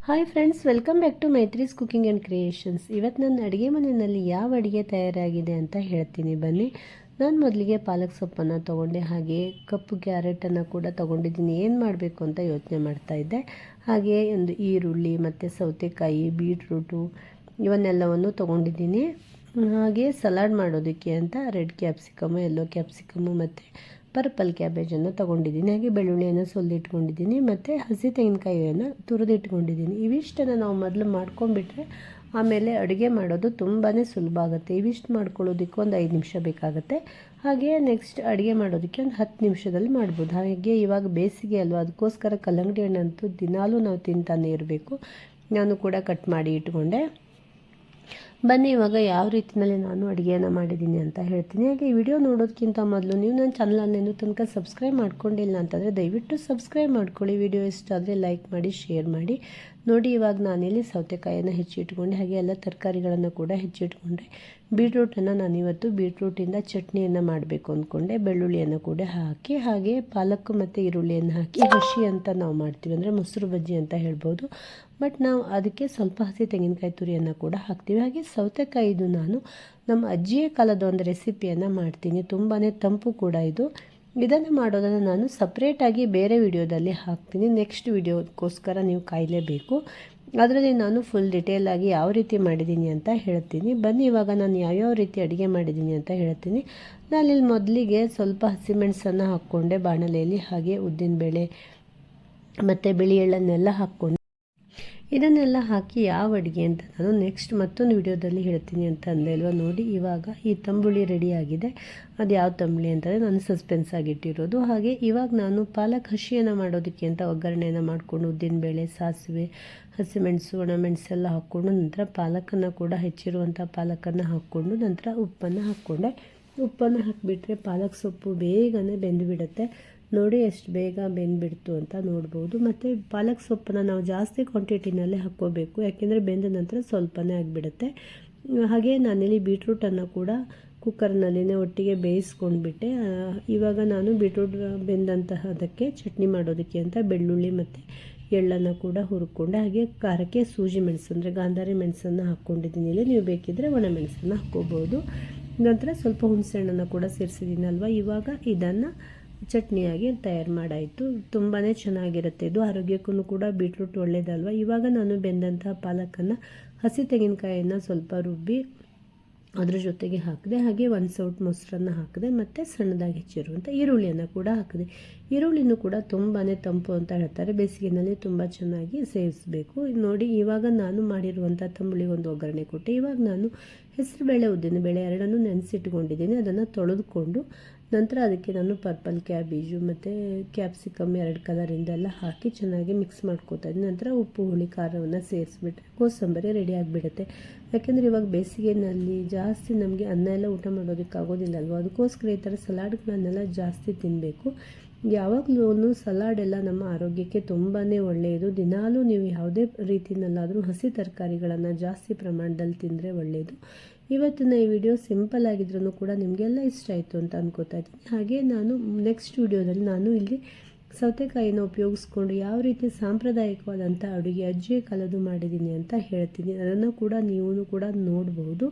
Hi friends, welcome back to Maithri's cooking and creations. ಇವತ್ತು ನನ್ನ ಅಡುಗೆ ಮನೆಯಲ್ಲಿ ಯಾವ ಅಡುಗೆ ತಯಾರಾಗಿದೆ ಅಂತ ಹೇಳ್ತೀನಿ ಬನ್ನಿ. ನಾನು ಮೊದಲಿಗೆ ಪಾಲಕ್ ಸೊಪ್ಪನ್ನು ತೊಗೊಂಡೆ, ಹಾಗೆ ಕಪ್ಪು ಕ್ಯಾರೆಟನ್ನು ಕೂಡ ತೊಗೊಂಡಿದ್ದೀನಿ. ಏನು ಮಾಡಬೇಕು ಅಂತ ಯೋಚನೆ ಮಾಡ್ತಾಯಿದ್ದೆ. ಹಾಗೆ ಒಂದು ಈರುಳ್ಳಿ ಮತ್ತು ಸೌತೆಕಾಯಿ, ಬೀಟ್ರೂಟು ಇವನ್ನೆಲ್ಲವನ್ನು ತೊಗೊಂಡಿದ್ದೀನಿ. ಹಾಗೆ ಸಲಾಡ್ ಮಾಡೋದಕ್ಕೆ ಅಂತ ರೆಡ್ ಕ್ಯಾಪ್ಸಿಕಮು, ಯೆಲ್ಲೋ ಕ್ಯಾಪ್ಸಿಕಮು ಮತ್ತು ಪರ್ಪಲ್ ಕ್ಯಾಬೇಜನ್ನು ತೊಗೊಂಡಿದ್ದೀನಿ. ಹಾಗೆ ಬೆಳ್ಳುಳ್ಳಿಯನ್ನು ಸುಲಿದಿಟ್ಕೊಂಡಿದ್ದೀನಿ ಮತ್ತು ಹಸಿ ತೆಂಗಿನಕಾಯಿಯನ್ನು ತುರಿದಿಟ್ಕೊಂಡಿದ್ದೀನಿ. ಇವಿಷ್ಟನ್ನು ನಾವು ಮೊದಲು ಮಾಡ್ಕೊಂಡ್ಬಿಟ್ರೆ ಆಮೇಲೆ ಅಡುಗೆ ಮಾಡೋದು ತುಂಬಾ ಸುಲಭ ಆಗುತ್ತೆ. ಇವಿಷ್ಟು ಮಾಡ್ಕೊಳ್ಳೋದಕ್ಕೆ ಒಂದು 5 ನಿಮಿಷ ಬೇಕಾಗುತ್ತೆ. ಹಾಗೆ ನೆಕ್ಸ್ಟ್ ಅಡುಗೆ ಮಾಡೋದಕ್ಕೆ ಒಂದು 10 ನಿಮಿಷದಲ್ಲಿ ಮಾಡ್ಬೋದು. ಹಾಗೆ ಇವಾಗ ಬೇಸಿಗೆ ಅಲ್ವಾ, ಅದಕ್ಕೋಸ್ಕರ ಕಲ್ಲಂಗಡಿ ಹಣ್ಣಂತೂ ದಿನಾಲೂ ನಾವು ತಿಂತಾನೆ ಇರಬೇಕು. ನಾನು ಕೂಡ ಕಟ್ ಮಾಡಿ ಇಟ್ಕೊಂಡೆ. ಬನ್ನಿ ಇವಾಗ ಯಾವ ರೀತಿಯಲ್ಲಿ ನಾನು ಅಡುಗೆಯನ್ನು ಮಾಡಿದ್ದೀನಿ ಅಂತ ಹೇಳ್ತೀನಿ. ಹಾಗೆ ಈ ವಿಡಿಯೋ ನೋಡೋದಕ್ಕಿಂತ ಮೊದಲು ನೀವು ನನ್ನ ಚಾನಲನ್ನೇನು ತನಕ ಸಬ್ಸ್ಕ್ರೈಬ್ ಮಾಡ್ಕೊಂಡಿಲ್ಲ ಅಂತಂದರೆ ದಯವಿಟ್ಟು ಸಬ್ಸ್ಕ್ರೈಬ್ ಮಾಡ್ಕೊಳ್ಳಿ. ವಿಡಿಯೋ ಇಷ್ಟ ಆದರೆ ಲೈಕ್ ಮಾಡಿ, ಶೇರ್ ಮಾಡಿ. ನೋಡಿ, ಇವಾಗ ನಾನಿಲ್ಲಿ ಸೌತೆಕಾಯಿಯನ್ನು ಹೆಚ್ಚಿಟ್ಕೊಂಡೆ, ಹಾಗೆ ಎಲ್ಲ ತರಕಾರಿಗಳನ್ನು ಕೂಡ ಹೆಚ್ಚಿಟ್ಕೊಂಡೆ. ಬೀಟ್ರೂಟನ್ನು ನಾನಿವತ್ತು ಬೀಟ್ರೂಟಿಂದ ಚಟ್ನಿಯನ್ನು ಮಾಡಬೇಕು ಅಂದ್ಕೊಂಡೆ. ಬೆಳ್ಳುಳ್ಳಿಯನ್ನು ಕೂಡ ಹಾಕಿ, ಹಾಗೆ ಪಾಲಕ್ ಮತ್ತು ಈರುಳ್ಳಿಯನ್ನು ಹಾಕಿ ಹಸಿ ಅಂತ ನಾವು ಮಾಡ್ತೀವಿ, ಅಂದರೆ ಮೊಸರು ಬಜ್ಜಿ ಅಂತ ಹೇಳ್ಬೋದು. ಬಟ್ ನಾವು ಅದಕ್ಕೆ ಸ್ವಲ್ಪ ಹಸಿ ತೆಂಗಿನಕಾಯಿ ತುರಿಯನ್ನು ಕೂಡ ಹಾಕ್ತೀವಿ. ಹಾಗೆ ಸೌತೆಕಾಯಿದು ನಾನು ನಮ್ಮ ಅಜ್ಜಿಯ ಕಾಲದ ಒಂದು ರೆಸಿಪಿಯನ್ನು ಮಾಡ್ತೀನಿ. ತುಂಬಾ ತಂಪು ಕೂಡ ಇದು. ಇದನ್ನು ಮಾಡೋದನ್ನು ನಾನು ಸಪ್ರೇಟಾಗಿ ಬೇರೆ ವಿಡಿಯೋದಲ್ಲಿ ಹಾಕ್ತೀನಿ. ನೆಕ್ಸ್ಟ್ ವಿಡಿಯೋಕ್ಕೋಸ್ಕರ ನೀವು ಕಾಯಲೇಬೇಕು. ಅದರಲ್ಲಿ ನಾನು ಫುಲ್ ಡಿಟೇಲಾಗಿ ಯಾವ ರೀತಿ ಮಾಡಿದ್ದೀನಿ ಅಂತ ಹೇಳ್ತೀನಿ. ಬನ್ನಿ ಇವಾಗ ನಾನು ಯಾವ್ಯಾವ ರೀತಿ ಅಡುಗೆ ಮಾಡಿದ್ದೀನಿ ಅಂತ ಹೇಳ್ತೀನಿ. ನಾನಿಲ್ಲಿ ಮೊದಲಿಗೆ ಸ್ವಲ್ಪ ಹಸಿಮೆಣಸನ್ನು ಹಾಕ್ಕೊಂಡೆ ಬಾಣಲೆಯಲ್ಲಿ, ಹಾಗೆ ಉದ್ದಿನಬೇಳೆ ಮತ್ತು ಬಿಳಿ ಎಳ್ಳನ್ನೆಲ್ಲ ಹಾಕ್ಕೊಂಡೆ. ಇದನ್ನೆಲ್ಲ ಹಾಕಿ ಯಾವ ಅಡುಗೆ ಅಂತ ನಾನು ನೆಕ್ಸ್ಟ್ ಮತ್ತೊಂದು ವಿಡಿಯೋದಲ್ಲಿ ಹೇಳ್ತೀನಿ ಅಂತ ಅಂದೆ ಅಲ್ವಾ. ನೋಡಿ, ಇವಾಗ ಈ ತಂಬುಳಿ ರೆಡಿಯಾಗಿದೆ. ಅದು ಯಾವ ತಂಬುಳಿ ಅಂತಂದರೆ ನಾನು ಸಸ್ಪೆನ್ಸ್ ಆಗಿಟ್ಟಿರೋದು. ಹಾಗೆ ಇವಾಗ ನಾನು ಪಾಲಕ್ ಹಸಿಯನ್ನು ಮಾಡೋದಕ್ಕೆ ಅಂತ ಒಗ್ಗರಣೆಯನ್ನು ಮಾಡಿಕೊಂಡು ಉದ್ದಿನಬೇಳೆ, ಸಾಸಿವೆ, ಹಸಿಮೆಣಸು, ಒಣಮೆಣಸೆಲ್ಲ ಹಾಕ್ಕೊಂಡು ನಂತರ ಪಾಲಕನ್ನು ಕೂಡ ಹೆಚ್ಚಿರುವಂಥ ಪಾಲಕನ್ನು ಹಾಕ್ಕೊಂಡು ನಂತರ ಉಪ್ಪನ್ನು ಹಾಕ್ಕೊಂಡೆ. ಉಪ್ಪನ್ನು ಹಾಕಿಬಿಟ್ರೆ ಪಾಲಕ್ ಸೊಪ್ಪು ಬೇಗನೆ ಬೆಂದುಬಿಡುತ್ತೆ. ನೋಡಿ ಎಷ್ಟು ಬೇಗ ಬೆಂದುಬಿಡ್ತು ಅಂತ ನೋಡ್ಬೋದು. ಮತ್ತು ಪಾಲಕ್ ಸೊಪ್ಪನ್ನು ನಾವು ಜಾಸ್ತಿ ಕ್ವಾಂಟಿಟಿನಲ್ಲೇ ಹಾಕ್ಕೋಬೇಕು, ಯಾಕೆಂದರೆ ಬೆಂದ ನಂತರ ಸ್ವಲ್ಪನೇ ಆಗಿಬಿಡುತ್ತೆ. ಹಾಗೆ ನಾನಿಲ್ಲಿ ಬೀಟ್ರೂಟನ್ನು ಕೂಡ ಕುಕ್ಕರ್ನಲ್ಲಿನೇ ಒಟ್ಟಿಗೆ ಬೇಯಿಸ್ಕೊಂಡ್ಬಿಟ್ಟೆ. ಇವಾಗ ನಾನು ಬೀಟ್ರೂಟ್ ಬೆಂದಂತಹದಕ್ಕೆ ಚಟ್ನಿ ಮಾಡೋದಕ್ಕೆ ಅಂತ ಬೆಳ್ಳುಳ್ಳಿ ಮತ್ತು ಎಳ್ಳನ್ನು ಕೂಡ ಹುರ್ಕೊಂಡೆ. ಹಾಗೆ ಖಾರಕ್ಕೆ ಸೂಜಿ ಮೆಣಸು ಅಂದರೆ ಗಾಂಧಾರಿ ಮೆಣಸನ್ನು ಹಾಕ್ಕೊಂಡಿದ್ದೀನಿ. ಇಲ್ಲಿ ನೀವು ಬೇಕಿದ್ದರೆ ಒಣ ಮೆಣಸನ್ನು ಹಾಕ್ಕೋಬೋದು. ನಂತರ ಸ್ವಲ್ಪ ಹುಣಸೆಹಣ್ಣನ್ನು ಕೂಡ ಸೇರಿಸಿದ್ದೀನಲ್ವ. ಇವಾಗ ಇದನ್ನು ಚಟ್ನಿಯಾಗಿ ತಯಾರು ಮಾಡಾಯಿತು. ತುಂಬಾ ಚೆನ್ನಾಗಿರುತ್ತೆ ಇದು. ಆರೋಗ್ಯಕ್ಕೂ ಕೂಡ ಬೀಟ್ರೂಟ್ ಒಳ್ಳೆಯದಲ್ವ. ಇವಾಗ ನಾನು ಬೆಂದಂತಹ ಪಾಲಕನ್ನು ಹಸಿ ತೆಂಗಿನಕಾಯಿಯನ್ನು ಸ್ವಲ್ಪ ರುಬ್ಬಿ ಅದ್ರ ಜೊತೆಗೆ ಹಾಕಿದೆ. ಹಾಗೆ 1 ಸೌಟ್ ಮೊಸರನ್ನು ಹಾಕಿದೆ ಮತ್ತು ಸಣ್ಣದಾಗಿ ಹೆಚ್ಚಿರುವಂಥ ಈರುಳ್ಳಿಯನ್ನು ಕೂಡ ಹಾಕಿದೆ. ಈರುಳ್ಳಿನೂ ಕೂಡ ತುಂಬಾ ತಂಪು ಅಂತ ಹೇಳ್ತಾರೆ, ಬೇಸಿಗೆಯಲ್ಲಿ ತುಂಬ ಚೆನ್ನಾಗಿ ಸೇವಿಸಬೇಕು. ನೋಡಿ, ಇವಾಗ ನಾನು ಮಾಡಿರುವಂಥ ತಂಬುಳಿಗೆ ಒಂದು ಒಗ್ಗರಣೆ ಕೊಟ್ಟೆ. ಇವಾಗ ನಾನು ಹೆಸರುಬೇಳೆ, ಉದ್ದಿನಬೇಳೆ ಎರಡನ್ನೂ ನೆನೆಸಿಟ್ಕೊಂಡಿದ್ದೀನಿ. ಅದನ್ನು ತೊಳೆದುಕೊಂಡು ನಂತರ ಅದಕ್ಕೆ ನಾನು ಪರ್ಪಲ್ ಕ್ಯಾಬೇಜು ಮತ್ತು ಕ್ಯಾಪ್ಸಿಕಮ್ 2 ಕಲರಿಂದೆಲ್ಲ ಹಾಕಿ ಚೆನ್ನಾಗಿ ಮಿಕ್ಸ್ ಮಾಡ್ಕೋತಾ ಇದ್ದೀನಿ. ನಂತರ ಉಪ್ಪು, ಹುಳಿ, ಖಾರವನ್ನು ಸೇರಿಸ್ಬಿಟ್ರೆ ಕೋಸಂಬರಿ ರೆಡಿ ಆಗಿಬಿಡುತ್ತೆ. ಯಾಕೆಂದರೆ ಇವಾಗ ಬೇಸಿಗೆಯಲ್ಲಿ ಜಾಸ್ತಿ ನಮಗೆ ಅನ್ನ ಎಲ್ಲ ಊಟ ಮಾಡೋದಕ್ಕೆ ಆಗೋದಿಲ್ಲ ಅಲ್ವ. ಅದಕ್ಕೋಸ್ಕರ ಈ ಥರ ಸಲಾಡ್ಗಳನ್ನೆಲ್ಲ ಜಾಸ್ತಿ ತಿನ್ನಬೇಕು. ಯಾವಾಗಲೂ ಸಲಾಡೆಲ್ಲ ನಮ್ಮ ಆರೋಗ್ಯಕ್ಕೆ ತುಂಬಾ ಒಳ್ಳೆಯದು. ದಿನಾಲೂ ನೀವು ಯಾವುದೇ ರೀತಿಯಲ್ಲಾದರೂ ಹಸಿ ತರಕಾರಿಗಳನ್ನು ಜಾಸ್ತಿ ಪ್ರಮಾಣದಲ್ಲಿ ತಿಂದರೆ ಒಳ್ಳೆಯದು. ಇವತ್ತಿನ ಈ ವಿಡಿಯೋ ಸಿಂಪಲ್ ಆಗಿದ್ರೂ ಕೂಡ ನಿಮಗೆಲ್ಲ ಇಷ್ಟ ಆಯಿತು ಅಂತ ಅನ್ಕೋತಾ ಇದ್ದೀನಿ. ಹಾಗೆ ನಾನು ನೆಕ್ಸ್ಟ್ ವಿಡಿಯೋದಲ್ಲಿ ನಾನು ಇಲ್ಲಿ ಸೌತೆಕಾಯಿನ ಉಪಯೋಗಿಸ್ಕೊಂಡು ಯಾವ ರೀತಿ ಸಾಂಪ್ರದಾಯಿಕವಾದಂಥ ಅಡುಗೆ ಅಜ್ಜಿಯ ಕಾಲದ್ದು ಮಾಡಿದ್ದೀನಿ ಅಂತ ಹೇಳ್ತೀನಿ. ಅದನ್ನು ಕೂಡ ನೀವು ಕೂಡ ನೋಡ್ಬೋದು.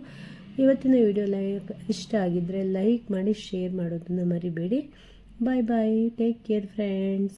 ಇವತ್ತಿನ ವಿಡಿಯೋ ಇಷ್ಟ ಆಗಿದ್ದರೆ ಲೈಕ್ ಮಾಡಿ, ಶೇರ್ ಮಾಡೋದನ್ನು ಮರಿಬೇಡಿ. ಬಾಯ್ ಬಾಯ್, ಟೇಕ್ ಕೇರ್ ಫ್ರೆಂಡ್ಸ್.